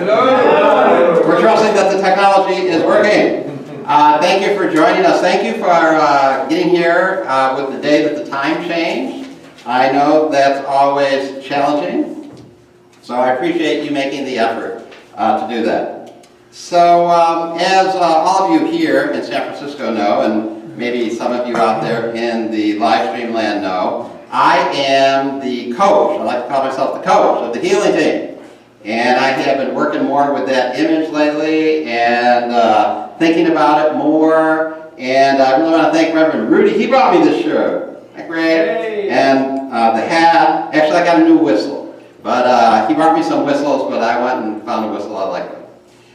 Hello. We're trusting that the technology is working. Thank you for joining us. Thank you for getting here with the day that the time changed. I know that's always challenging, so I appreciate you making the effort to do that. So as all of you here in San Francisco know, and maybe some of you out there in the live stream land know, I am the coach. I like to call myself the coach of the Healing Team. And I have been working more with that image lately and thinking about it more. And I really want to thank Reverend Rudy. He brought me this shirt. Isn't that great? Hey. And the hat. Actually, I got a new whistle. But he brought me some whistles, but I went and found a whistle I like.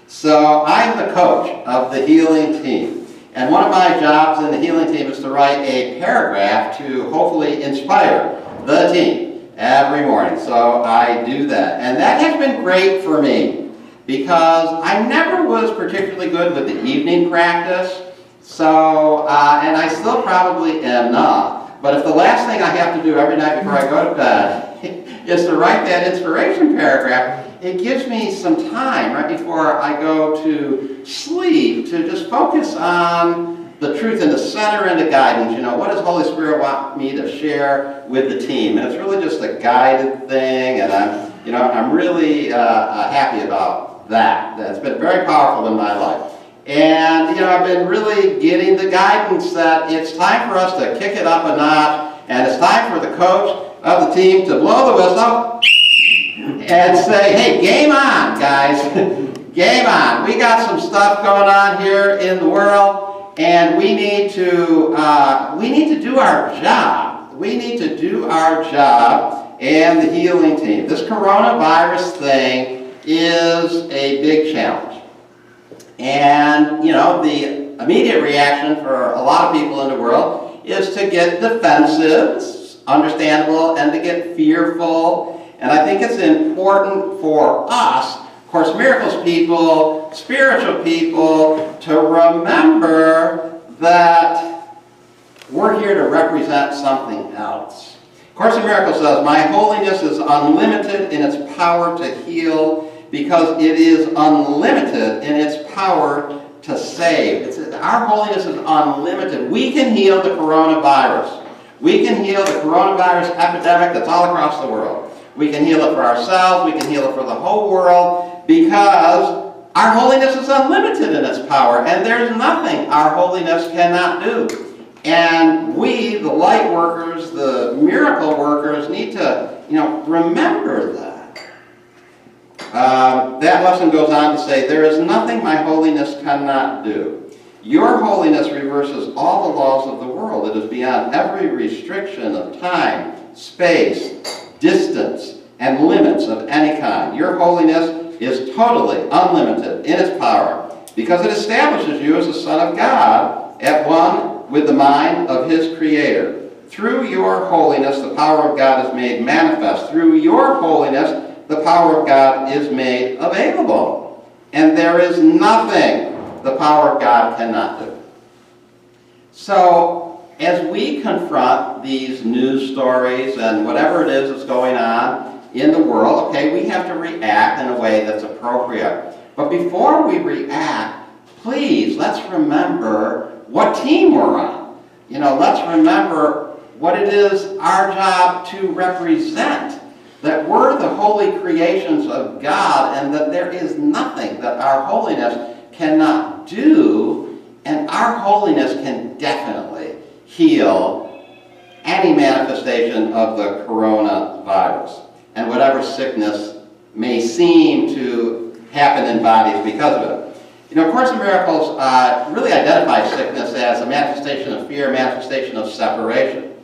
So I'm the coach of the Healing Team. And one of my jobs in the Healing Team is to write a paragraph to hopefully inspire the team every morning. So I do that. And that has been great for me because I never was particularly good with the evening practice. So, and I still probably am not. But if the last thing I have to do every night before I go to bed is to write that inspiration paragraph, it gives me some time right before I go to sleep to just focus on the truth and the center and the guidance. You know, what does Holy Spirit want me to share with the team? And it's really just a guided thing, and I'm really happy about that. It's been very powerful in my life. And I've been really getting the guidance that it's time for us to kick it up a notch, and it's time for the coach of the team to blow the whistle and say, hey, game on, guys. Game on. We got some stuff going on here in the world. And we need to do our job. We need to do our job, and the Healing Team. This coronavirus thing is a big challenge. And, the immediate reaction for a lot of people in the world is to get defensive. It's understandable, and to get fearful. And I think it's important for us, of course, miracles people, spiritual people, to remember that we're here to represent something else. Course in Miracles says, my holiness is unlimited in its power to heal because it is unlimited in its power to save. Our holiness is unlimited. We can heal the coronavirus. We can heal the coronavirus epidemic that's all across the world. We can heal it for ourselves. We can heal it for the whole world because our holiness is unlimited in its power, and there's nothing our holiness cannot do. And we, the light workers, the miracle workers, need to, remember that. That lesson goes on to say, there is nothing my holiness cannot do. Your holiness reverses all the laws of the world. It is beyond every restriction of time, space, distance, and limits of any kind. Your holiness is totally unlimited in its power because it establishes you as a son of God at one with the mind of his Creator. Through your holiness, the power of God is made manifest. Through your holiness, the power of God is made available. And there is nothing the power of God cannot do. So, as we confront these news stories and whatever it is that's going on in the world, okay, we have to react in a way that's appropriate. But before we react, please, let's remember what team we're on. Let's remember what it is our job to represent. That we're the holy creations of God, and that there is nothing that our holiness cannot do, and our holiness can definitely heal any manifestation of the coronavirus and whatever sickness may seem to happen in bodies because of it. Course in Miracles really identifies sickness as a manifestation of fear, manifestation of separation.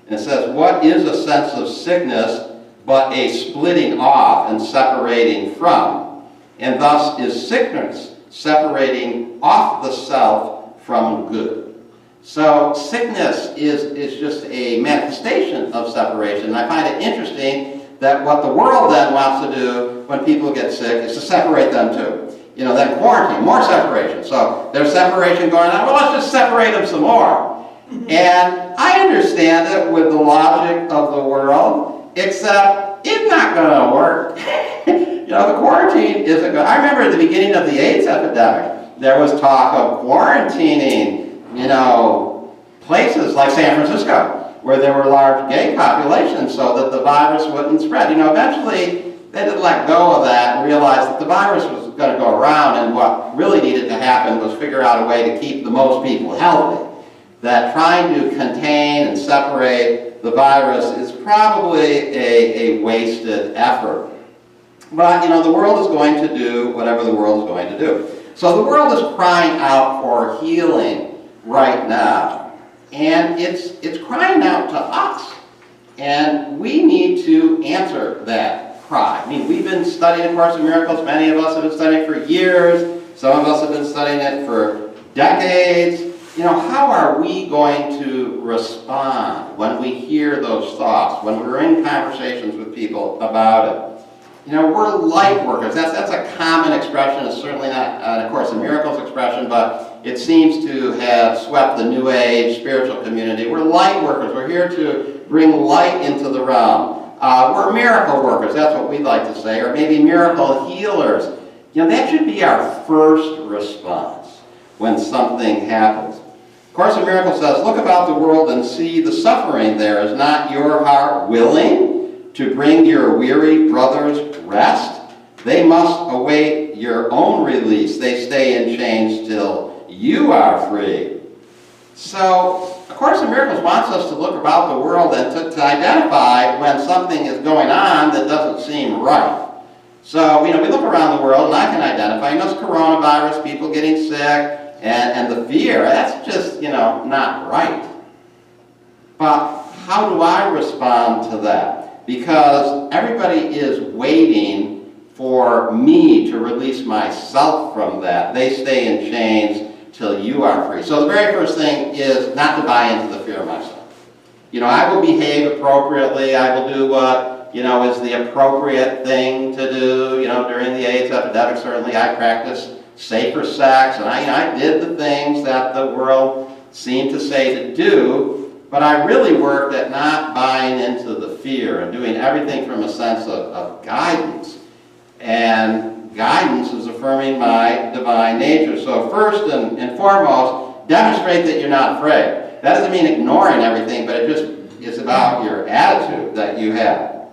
And it says, what is a sense of sickness but a splitting off and separating from? And thus is sickness separating off the self from good. So sickness is just a manifestation of separation. And I find it interesting that what the world then wants to do when people get sick is to separate them too. Then quarantine, more separation. So there's separation going on. Well, let's just separate them some more. And I understand it with the logic of the world, except it's not not going to work. The quarantine isn't good. I remember at the beginning of the AIDS epidemic, there was talk of quarantining, places like San Francisco, where there were large gay populations so that the virus wouldn't spread. Eventually they did let go of that and realized that the virus was going to go around, and what really needed to happen was figure out a way to keep the most people healthy. That trying to contain and separate the virus is probably a wasted effort. But, the world is going to do whatever the world is going to do. So the world is crying out for healing right now. And it's crying out to us. And we need to answer that cry. We've been studying A Course in Miracles. Many of us have been studying it for years. Some of us have been studying it for decades. How are we going to respond when we hear those thoughts, when we're in conversations with people about it? We're light workers. That's a common expression. It's certainly not A Course in Miracles expression, but it seems to have swept the New Age spiritual community. We're light workers. We're here to bring light into the realm. We're miracle workers. That's what we like to say, or maybe miracle healers. That should be our first response when something happens. A Course in Miracles says, look about the world and see the suffering there. Is not your heart willing to bring your weary brothers rest? They must await your own release. They stay in chains till you are free. So, A Course in Miracles wants us to look about the world and to identify when something is going on that doesn't seem right. So, we look around the world and I can identify, this coronavirus, people getting sick, and the fear, that's just, not right. But how do I respond to that? Because everybody is waiting for me to release myself from that. They stay in chains till you are free. So the very first thing is not to buy into the fear of myself. I will behave appropriately. I will do what, is the appropriate thing to do. During the AIDS epidemic, certainly I practiced safer sex, and I did the things that the world seemed to say to do, but I really worked at not buying into the fear and doing everything from a sense of guidance. And guidance is affirming my divine nature. So first and foremost, demonstrate that you're not afraid. That doesn't mean ignoring everything, but it just is about your attitude that you have.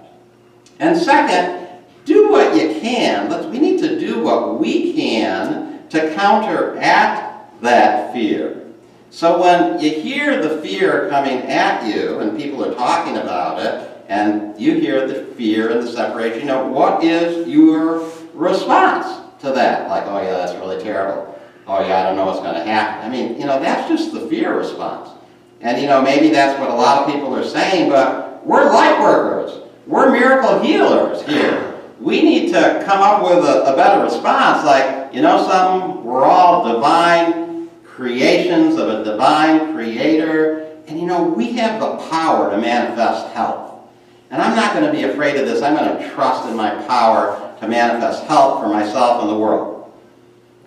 And second, do what you can. We need to do what we can to counteract that fear. So when you hear the fear coming at you and people are talking about it, and you hear the fear and the separation, what is your response to that? Like, oh yeah, that's really terrible. Oh yeah, I don't know what's going to happen. That's just the fear response. And maybe that's what a lot of people are saying, but we're light workers. We're miracle healers here. We need to come up with a better response, like, something, we're all divine creations of a divine creator, and we have the power to manifest health. And I'm not going to be afraid of this. I'm going to trust in my power to manifest health for myself and the world.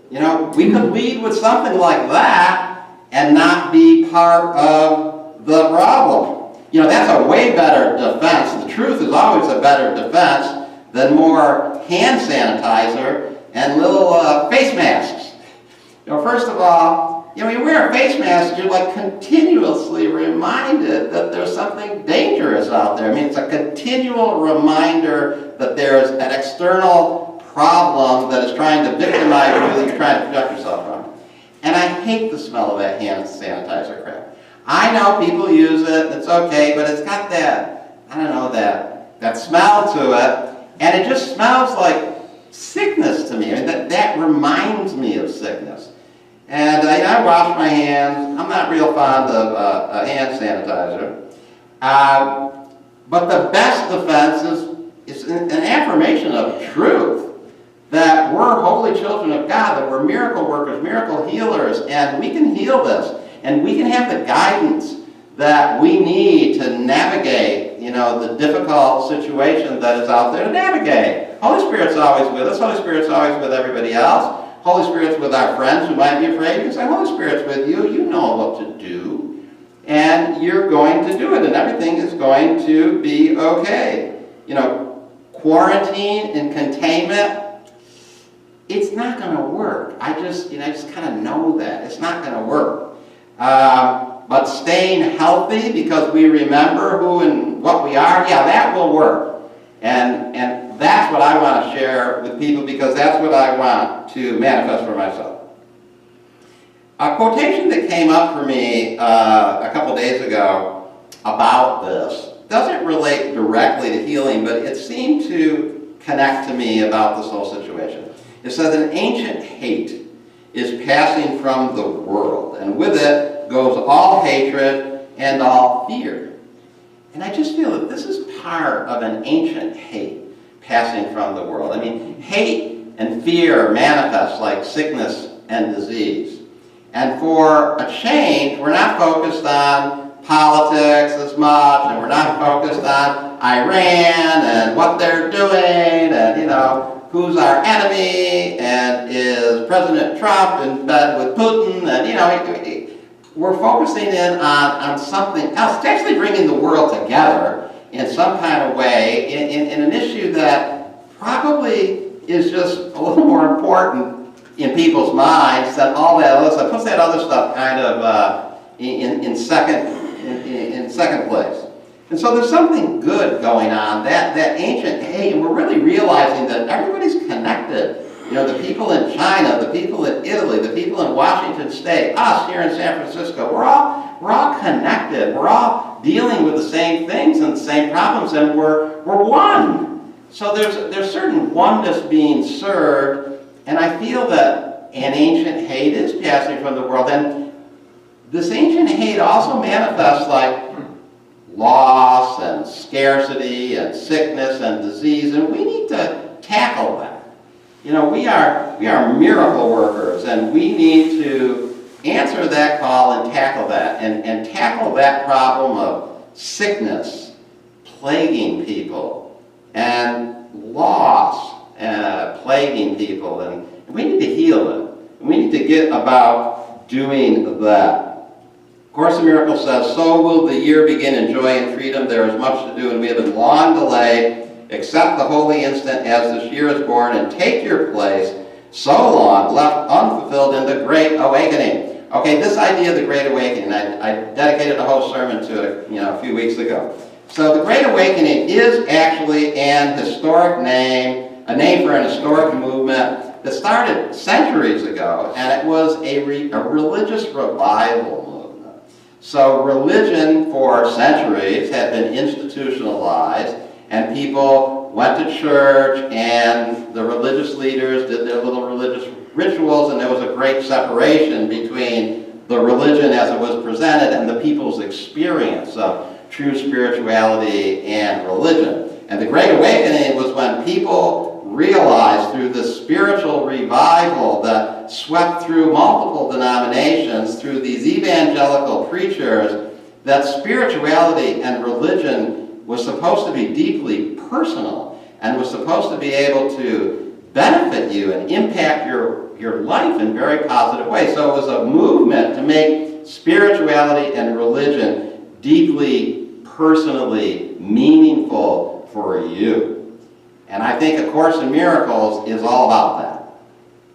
We could lead with something like that and not be part of the problem. That's a way better defense. The truth is always a better defense than more hand sanitizer and little face masks. First of all, when you wear a face mask, you're like continuously reminded that there's something dangerous out there. It's a continual reminder that there's an external problem that is trying to victimize you that you're trying to protect yourself from. And I hate the smell of that hand sanitizer crap. I know people use it, it's okay, but it's got that, that smell to it. And it just smells like sickness to me. That reminds me of sickness. And I wash my hands. I'm not real fond of hand sanitizer. But the best defense is an affirmation of truth. That we're holy children of God, that we're miracle workers, miracle healers, and we can heal this. And we can have the guidance that we need to navigate, the difficult situation that is out there to navigate. Holy Spirit's always with us. Holy Spirit's always with everybody else. Holy Spirit's with our friends who might be afraid. You can say, Holy Spirit's with you. You know what to do. And you're going to do it. And everything is going to be okay. quarantine and containment, it's not going to work. I just kind of know that. It's not going to work. But staying healthy because we remember who and what we are, yeah, that will work. And that's what I want to share with people because that's what I want to manifest for myself. A quotation that came up for me a couple days ago about this doesn't relate directly to healing, but it seemed to connect to me about this whole situation. It says, an ancient hate is passing from the world, and with it goes all hatred and all fear. And I just feel that this is part of an ancient hate passing from the world. I mean, hate and fear manifest like sickness and disease. And for a change, we're not focused on politics as much, and we're not focused on Iran and what they're doing, and who's our enemy, and is President Trump in bed with Putin, and we're focusing in on something else. It's actually bringing the world together in some kind of way in an issue that probably is just a little more important in people's minds than all that other stuff. Puts that other stuff kind of in second place. And so there's something good going on, that ancient hate, and we're really realizing that everybody's connected. The people in China, the people in Italy, the people in Washington State, us here in San Francisco, we're all connected. We're all dealing with the same things and the same problems, and we're one. So there's certain oneness being served, and I feel that an ancient hate is passing from the world. And this ancient hate also manifests like loss and scarcity and sickness and disease, and we need to tackle that. We are miracle workers, and we need to answer that call and tackle that, and tackle that problem of sickness plaguing people and loss plaguing people, and we need to heal it. We need to get about doing that. Course in Miracles says, so will the year begin in joy and freedom. There is much to do, and we have been long delayed. Accept the holy instant as this year is born, and take your place, so long left unfulfilled in the Great Awakening. Okay, this idea of the Great Awakening, I dedicated a whole sermon to it a few weeks ago. So the Great Awakening is actually an historic name, a name for an historic movement that started centuries ago, and it was a religious revival movement. So religion for centuries had been institutionalized, and people went to church, and the religious leaders did their little religious rituals, and there was a great separation between the religion as it was presented and the people's experience of true spirituality and religion. And the Great Awakening was when people realized through the spiritual revival that swept through multiple denominations, through these evangelical preachers, that spirituality and religion was supposed to be deeply personal and was supposed to be able to benefit you and impact your life in very positive ways. So it was a movement to make spirituality and religion deeply, personally meaningful for you. And I think A Course in Miracles is all about that.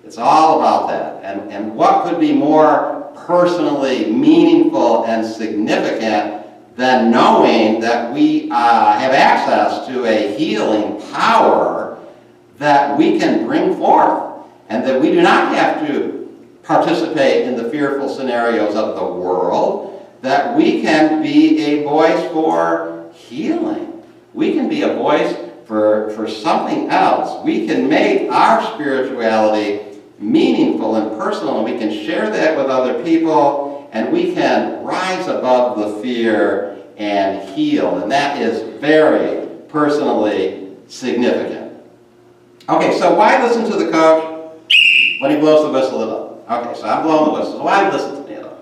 It's all about that. And what could be more personally meaningful and significant than knowing that we have access to a healing power that we can bring forth, and that we do not have to participate in the fearful scenarios of the world, that we can be a voice for healing. We can be a voice for something else. We can make our spirituality meaningful and personal, and we can share that with other people, and we can rise above the fear and heal. And that is very personally significant. Okay, so why listen to the coach when he blows the whistle at all? Okay, so I'm blowing the whistle. So why listen to me at all?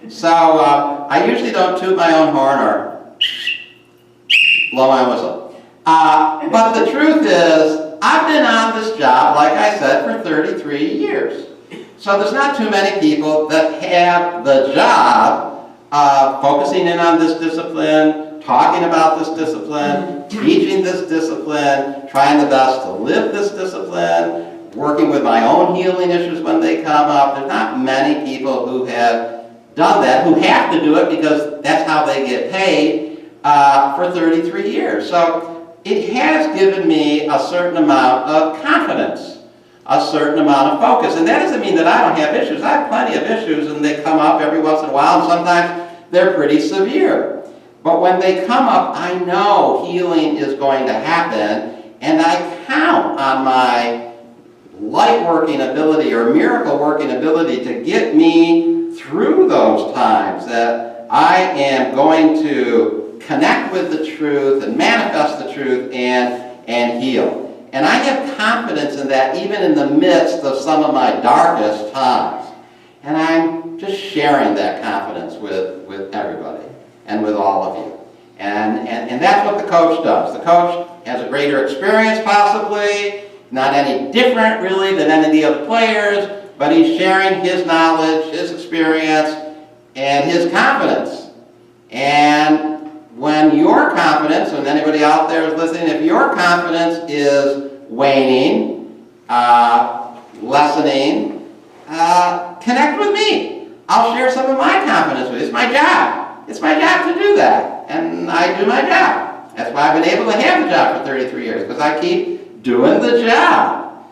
So I usually don't toot my own horn or blow my own whistle. But the truth is, I've been on this job, like I said, for 33 years. So there's not too many people that have the job of focusing in on this discipline, talking about this discipline, teaching this discipline, trying the best to live this discipline, working with my own healing issues when they come up. There's not many people who have done that, who have to do it because that's how they get paid for 33 years. So it has given me a certain amount of confidence, a certain amount of focus. And that doesn't mean that I don't have issues. I have plenty of issues, and they come up every once in a while, and sometimes they're pretty severe. But when they come up, I know healing is going to happen, and I count on my light-working ability or miracle-working ability to get me through those times, that I am going to connect with the truth and manifest the truth and heal. And I have confidence in that even in the midst of some of my darkest times. And I'm just sharing that confidence with everybody and with all of you. And that's what the coach does. The coach has a greater experience possibly, not any different really than any of the other players, but he's sharing his knowledge, his experience, and his confidence. And when your confidence, and anybody out there is listening, if your confidence is waning, lessening, connect with me. I'll share some of my confidence with you. It's my job. It's my job to do that. And I do my job. That's why I've been able to have the job for 33 years, because I keep doing the job.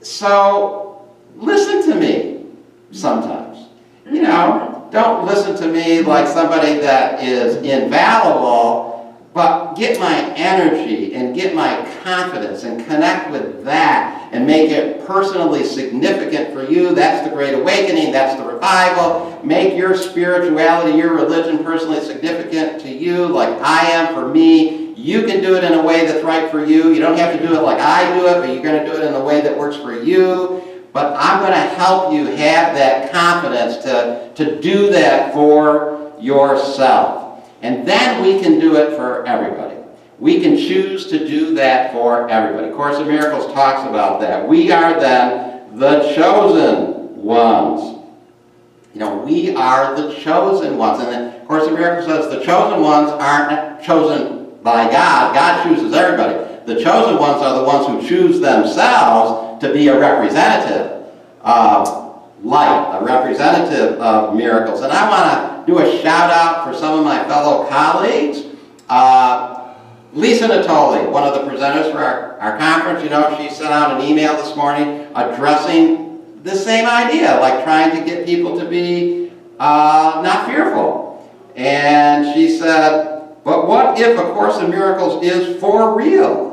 So listen to me sometimes. You know, don't listen to me like somebody that is infallible, but get my energy and get my confidence and connect with that and make it personally significant for you. That's the Great Awakening. That's the revival. Make your spirituality, your religion personally significant to you like I am for me. You can do it in a way that's right for you. You don't have to do it like I do it, but you're going to do it in a way that works for you. But I'm going to help you have that confidence to do that for yourself. And then we can do it for everybody. We can choose to do that for everybody. Course in Miracles talks about that. We are then the chosen ones. You know, we are the chosen ones. And then Course in Miracles says the chosen ones aren't chosen by God. God chooses everybody. The chosen ones are the ones who choose themselves to be a representative of light, a representative of miracles. And I want to do a shout out for some of my fellow colleagues. Lisa Natoli, one of the presenters for our conference, you know, she sent out an email this morning addressing the same idea, like trying to get people to be not fearful. And she said, but what if A Course in Miracles is for real?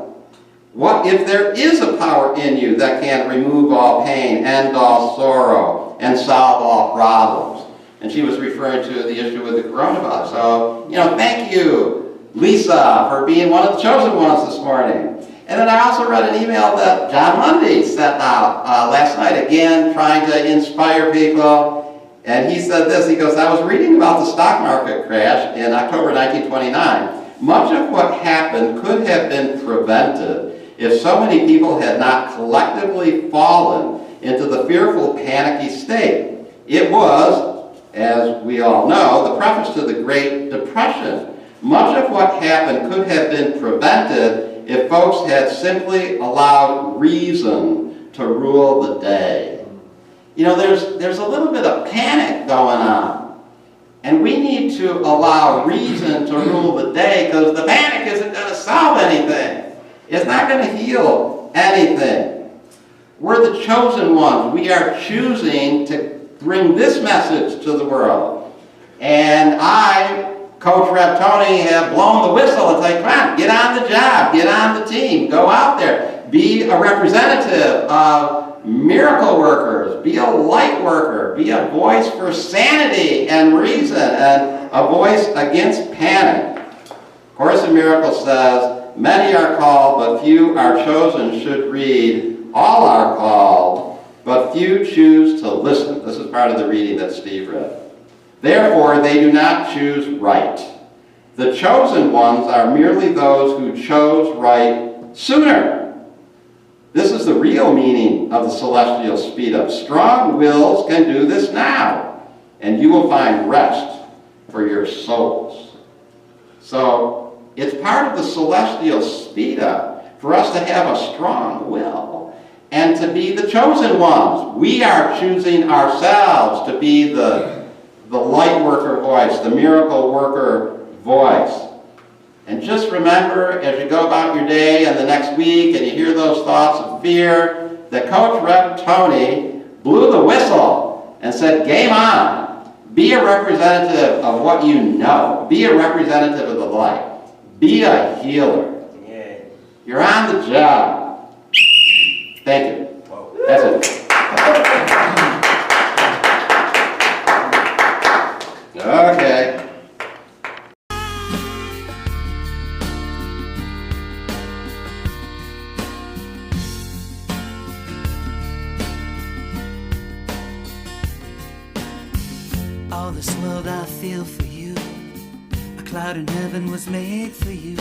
What if there is a power in you that can remove all pain, end all sorrow, and solve all problems? And she was referring to the issue with the coronavirus. So, you know, thank you, Lisa, for being one of the chosen ones this morning. And then I also read an email that John Lundy sent out last night, again, trying to inspire people. And he said this, he goes, I was reading about the stock market crash in October 1929. Much of what happened could have been prevented if so many people had not collectively fallen into the fearful, panicky state. It was, as we all know, the preface to the Great Depression. Much of what happened could have been prevented if folks had simply allowed reason to rule the day. You know, there's a little bit of panic going on. And we need to allow reason to rule the day, because the panic isn't going to solve anything. It's not going to heal anything. We're the chosen ones. We are choosing to bring this message to the world. And I, Coach Rev Tony, have blown the whistle and say, come on, get on the job, get on the team, go out there, be a representative of miracle workers, be a light worker, be a voice for sanity and reason, and a voice against panic. Course in Miracles says, many are called, but few are chosen should read, all are called, but few choose to listen. This is part of the reading that Steve read. Therefore, they do not choose right. The chosen ones are merely those who chose right sooner. This is the real meaning of the celestial speed-up. Strong wills can do this now, and you will find rest for your souls. So it's part of the celestial speed up for us to have a strong will and to be the chosen ones. We are choosing ourselves to be the light worker voice, the miracle worker voice. And just remember, as you go about your day and the next week and you hear those thoughts of fear, that Coach Rep Tony blew the whistle and said, game on. Be a representative of what you know. Be a representative of the light. Be a healer. Yeah. You're on the job. Thank you. Whoa. That's it. Okay. All this world I feel for you. A cloud in heaven was made for you.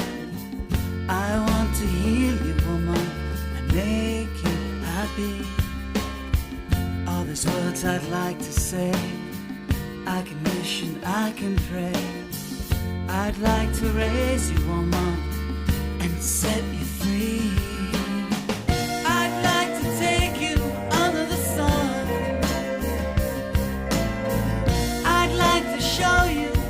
I want to heal you, woman, and make you happy. All these words I'd like to say, I can wish and I can pray. I'd like to raise you, woman, and say